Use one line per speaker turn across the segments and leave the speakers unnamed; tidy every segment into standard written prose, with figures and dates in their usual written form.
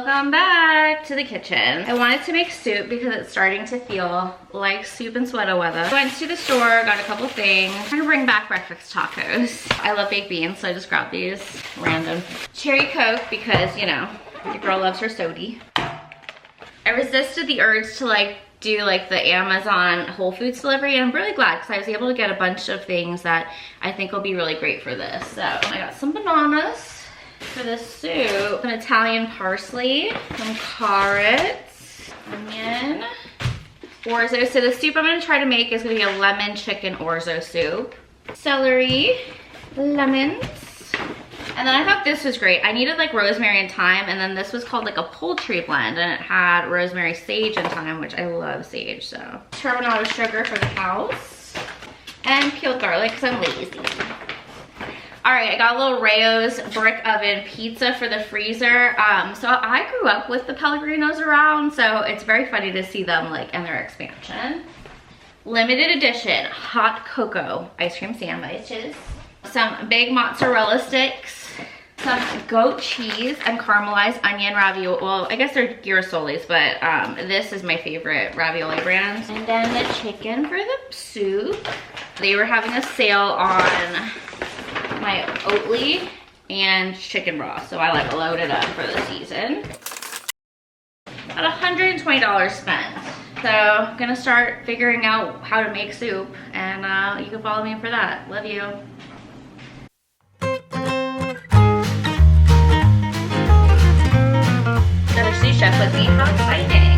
Welcome back to the kitchen. I wanted to make soup because it's starting to feel like soup and sweater weather. I went to the store, got a couple things. I'm trying to bring back breakfast tacos. I love baked beans, so I just grabbed these random. Cherry Coke because, you know, the girl loves her sody. I resisted the urge to like do like the Amazon Whole Foods delivery, and I'm really glad because I was able to get a bunch of things that I think will be really great for this. So I got some bananas for this soup, some Italian parsley, some carrots, onion, orzo. So the soup I'm gonna try to make is gonna be a lemon chicken orzo soup. Celery, lemons, and then I thought this was great. I needed like rosemary and thyme, and then this was called like a poultry blend, and it had rosemary, sage, and thyme, which I love sage, so. Turbinado sugar for the house, and peeled garlic because I'm lazy. All right, I got a little Rayo's brick oven pizza for the freezer. So I grew up with the Pellegrinos around, so it's very funny to see them like in their expansion. Limited edition hot cocoa ice cream sandwiches, some big mozzarella sticks, some goat cheese and caramelized onion ravioli. Well, I guess they're girasoli's, but this is my favorite ravioli brand. And then the chicken for the soup. They were having a sale on my Oatly and chicken broth, so I like loaded up for the season. About $120 spent. So I'm gonna start figuring out how to make soup, and you can follow me for that. Love you. Got a sous chef with me, how exciting.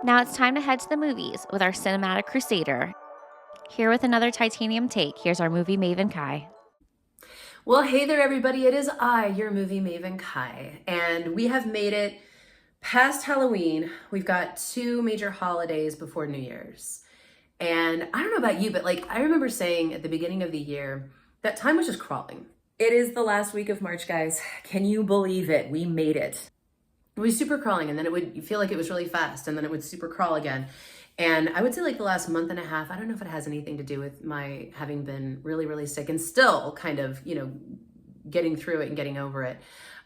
Now it's time to head to the movies with our cinematic crusader. Here with another titanium take, here's our movie maven Kai.
Well, hey there everybody, it is I, your movie maven Kai, and we have made it past Halloween. We've got 2 major holidays before New Year's. And I don't know about you, but like I remember saying at the beginning of the year, that time was just crawling. It is the last week of March, guys. Can you believe it? We made it. It was super crawling, and then it would feel like it was really fast, and then it would super crawl again. And I would say like the last month and a half, I don't know if it has anything to do with my having been really, really sick and still kind of, getting through it and getting over it.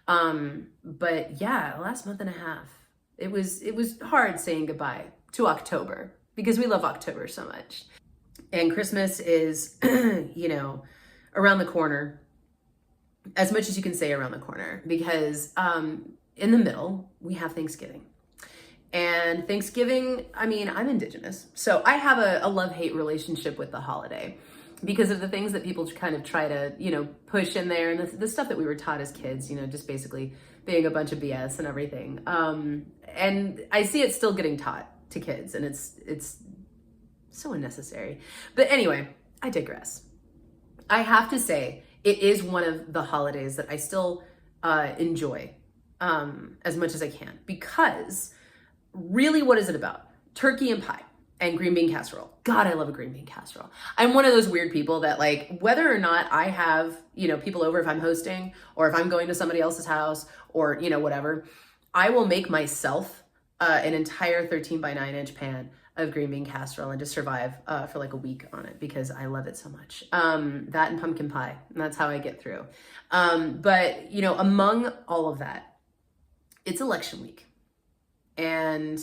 But yeah, the last month and a half, it was hard saying goodbye to October because we love October so much. And Christmas is, around the corner, as much as you can say around the corner, because in the middle, we have Thanksgiving. And Thanksgiving, I'm Indigenous, so I have a love-hate relationship with the holiday because of the things that people kind of try to, push in there, and the stuff that we were taught as kids, just basically being a bunch of BS and everything. And I see it still getting taught to kids, and it's so unnecessary. But anyway, I digress. I have to say, it is one of the holidays that I still enjoy as much as I can, because really, what is it about? Turkey and pie and green bean casserole. God, I love a green bean casserole. I'm one of those weird people that, like, whether or not I have, people over, if I'm hosting or if I'm going to somebody else's house or, whatever, I will make myself an entire 13 by 9 inch pan of green bean casserole and just survive for like a week on it because I love it so much. That and pumpkin pie, and that's how I get through. But, among all of that, it's election week. And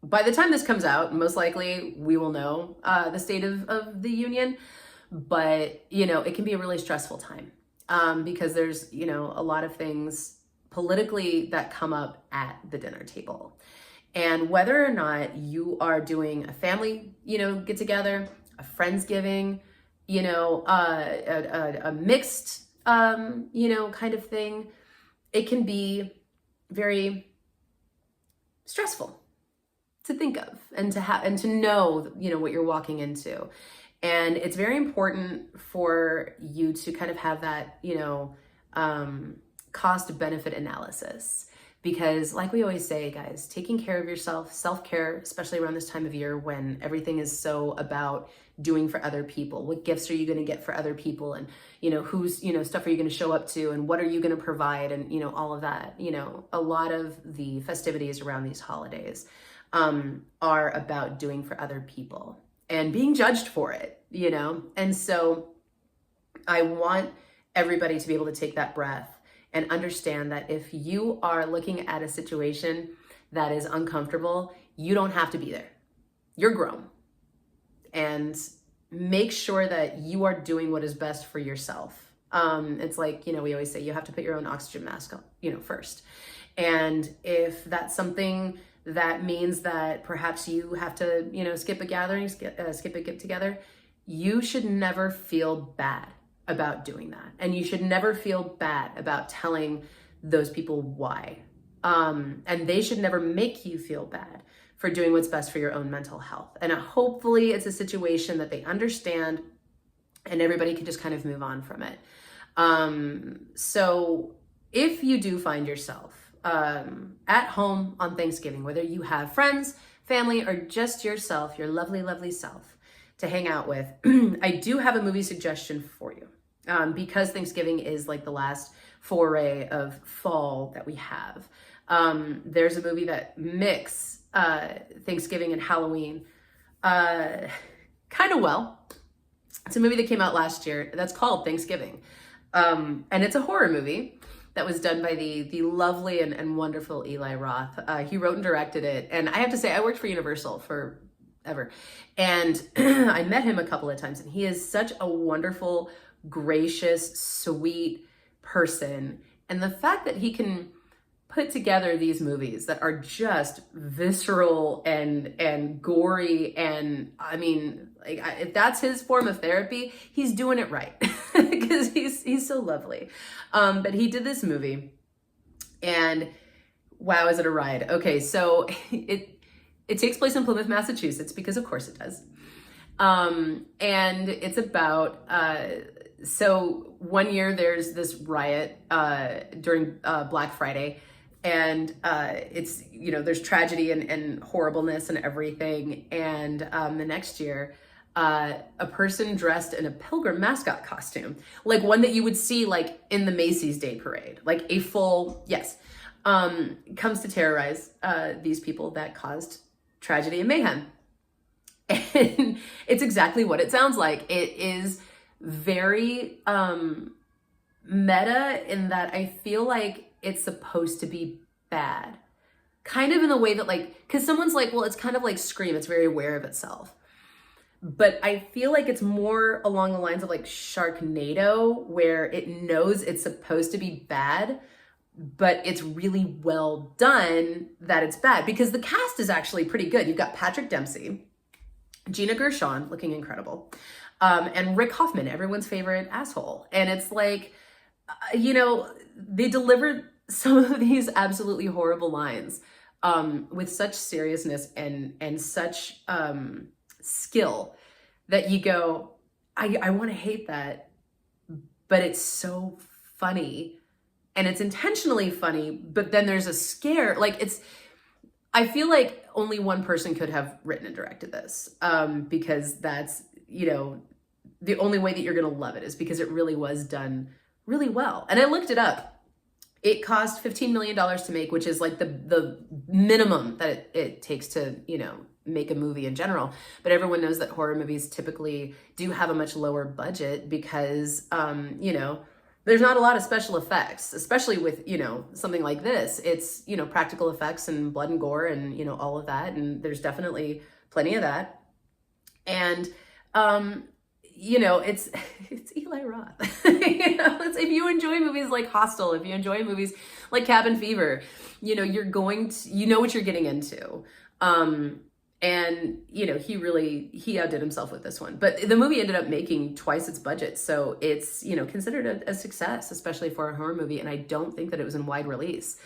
by the time this comes out, most likely we will know the state of the union, but, it can be a really stressful time because there's, a lot of things politically that come up at the dinner table. And whether or not you are doing a family, get together, a Friendsgiving, a mixed, kind of thing, it can be very stressful to think of and to have and to know, what you're walking into. And it's very important for you to kind of have that, cost benefit analysis. Because like we always say, guys, taking care of yourself, self-care, especially around this time of year when everything is so about doing for other people. What gifts are you going to get for other people? And, who's, stuff are you going to show up to? And what are you going to provide? And, all of that, a lot of the festivities around these holidays are about doing for other people and being judged for it, And so I want everybody to be able to take that breath and understand that if you are looking at a situation that is uncomfortable, you don't have to be there. You're grown. And make sure that you are doing what is best for yourself. It's like, we always say you have to put your own oxygen mask on, first. And if that's something that means that perhaps you have to, skip a gathering, skip a get together, you should never feel bad about doing that. And you should never feel bad about telling those people why. And they should never make you feel bad for doing what's best for your own mental health. And hopefully it's a situation that they understand and everybody can just kind of move on from it. So if you do find yourself at home on Thanksgiving, whether you have friends, family, or just yourself, your lovely, lovely self to hang out with, I do have a movie suggestion for you. Because Thanksgiving is like the last foray of fall that we have. There's a movie that mix Thanksgiving and Halloween kind of well. It's a movie that came out last year that's called Thanksgiving. And it's a horror movie that was done by the lovely and wonderful Eli Roth. He wrote and directed it. And I have to say, I worked for Universal forever. And I met him a couple of times, and he is such a wonderful, gracious, sweet person. And the fact that he can put together these movies that are just visceral and gory, and if that's his form of therapy, he's doing it right because he's so lovely. But he did this movie, and wow, is it a ride? Okay, so it takes place in Plymouth, Massachusetts, because of course it does. And it's about so one year there's this riot during Black Friday, and it's, there's tragedy and horribleness and everything. And the next year, a person dressed in a pilgrim mascot costume, like one that you would see like in the Macy's Day Parade, like a full, yes, comes to terrorize these people that caused tragedy and mayhem. And it's exactly what it sounds like. It is very meta in that I feel like it's supposed to be bad. Kind of in the way that like, because someone's like, well, it's kind of like Scream. It's very aware of itself. But I feel like it's more along the lines of like Sharknado, where it knows it's supposed to be bad, but it's really well done that it's bad, because the cast is actually pretty good. You've got Patrick Dempsey, Gina Gershon looking incredible, and Rick Hoffman, everyone's favorite asshole. And it's like, you know, they delivered some of these absolutely horrible lines with such seriousness and such skill that you go, I want to hate that, but it's so funny. And it's intentionally funny, but then there's a scare. Like I feel like only one person could have written and directed this, because that's, you know, the only way that you're going to love it is because it really was done really well. And I looked it up. It cost $15 million to make, which is like the minimum that it takes to, you know, make a movie in general. But everyone knows that horror movies typically do have a much lower budget because, you know, there's not a lot of special effects, especially with, you know, something like this. It's, you know, practical effects and blood and gore and, you know, all of that. And there's definitely plenty of that. And, you know, it's Eli Roth. You know, if you enjoy movies like Hostel, if you enjoy movies like Cabin Fever, you know, you know what you're getting into. And, you know, he outdid himself with this one. But the movie ended up making twice its budget. So it's, you know, considered a success, especially for a horror movie. And I don't think that it was in wide release.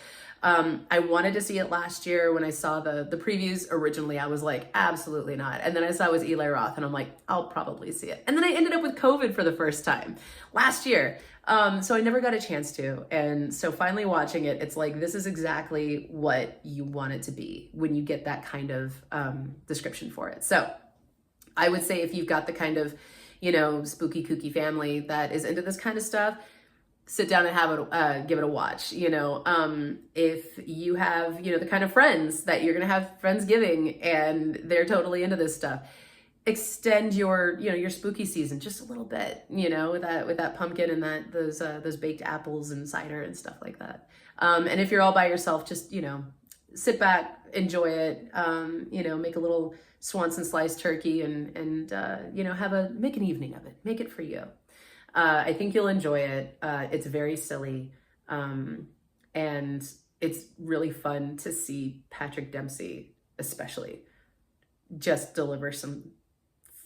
I wanted to see it last year when I saw the previews. Originally, I was like, absolutely not. And then I saw it was Eli Roth and I'm like, I'll probably see it. And then I ended up with COVID for the first time last year. So I never got a chance to. And so finally watching it, it's like, this is exactly what you want it to be when you get that kind of description for it. So I would say if you've got the kind of, you know, spooky, kooky family that is into this kind of stuff, sit down and give it a watch. You know, if you have, you know, the kind of friends that you're going to have Friendsgiving and they're totally into this stuff, extend your, you know, your spooky season just a little bit, you know, with that pumpkin and those baked apples and cider and stuff like that. And if you're all by yourself, just, you know, sit back, enjoy it, you know, make a little Swanson sliced turkey and you know, make an evening of it, make it for you. I think you'll enjoy it. It's very silly. And it's really fun to see Patrick Dempsey, especially, just deliver some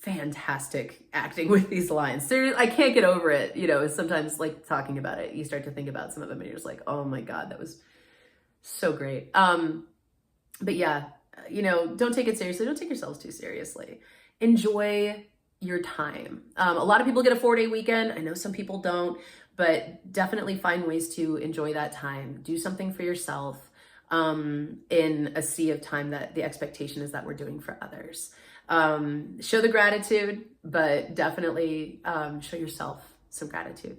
fantastic acting with these lines. I can't get over it. You know, sometimes like talking about it, you start to think about some of them and you're just like, oh my God, that was so great. But yeah, you know, don't take it seriously. Don't take yourselves too seriously. Enjoy your time. A lot of people get a 4-day weekend. I know some people don't, but definitely find ways to enjoy that time. Do something for yourself in a sea of time that the expectation is that we're doing for others. Show the gratitude, but definitely show yourself some gratitude.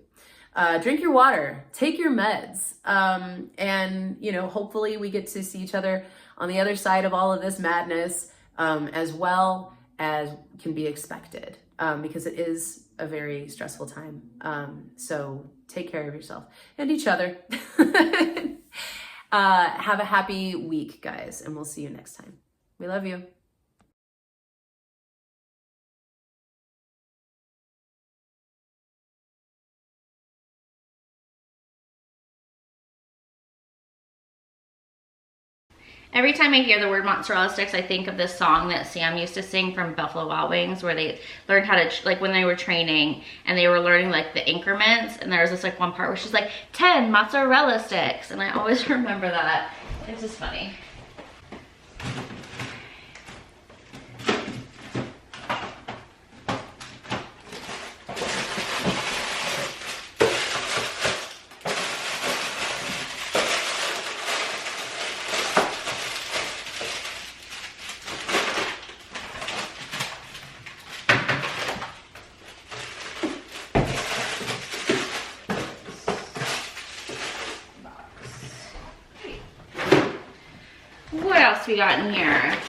Drink your water, take your meds, and, you know, hopefully we get to see each other on the other side of all of this madness, as well as can be expected, because it is a very stressful time. So take care of yourself and each other. Have a happy week, guys, and we'll see you next time. We love you.
Every time I hear the word mozzarella sticks, I think of this song that Sam used to sing from Buffalo Wild Wings, where they learned how to, like when they were training and they were learning like the increments, and there was this like one part where she's like, 10 mozzarella sticks, and I always remember that. It's just funny. What else we got in here?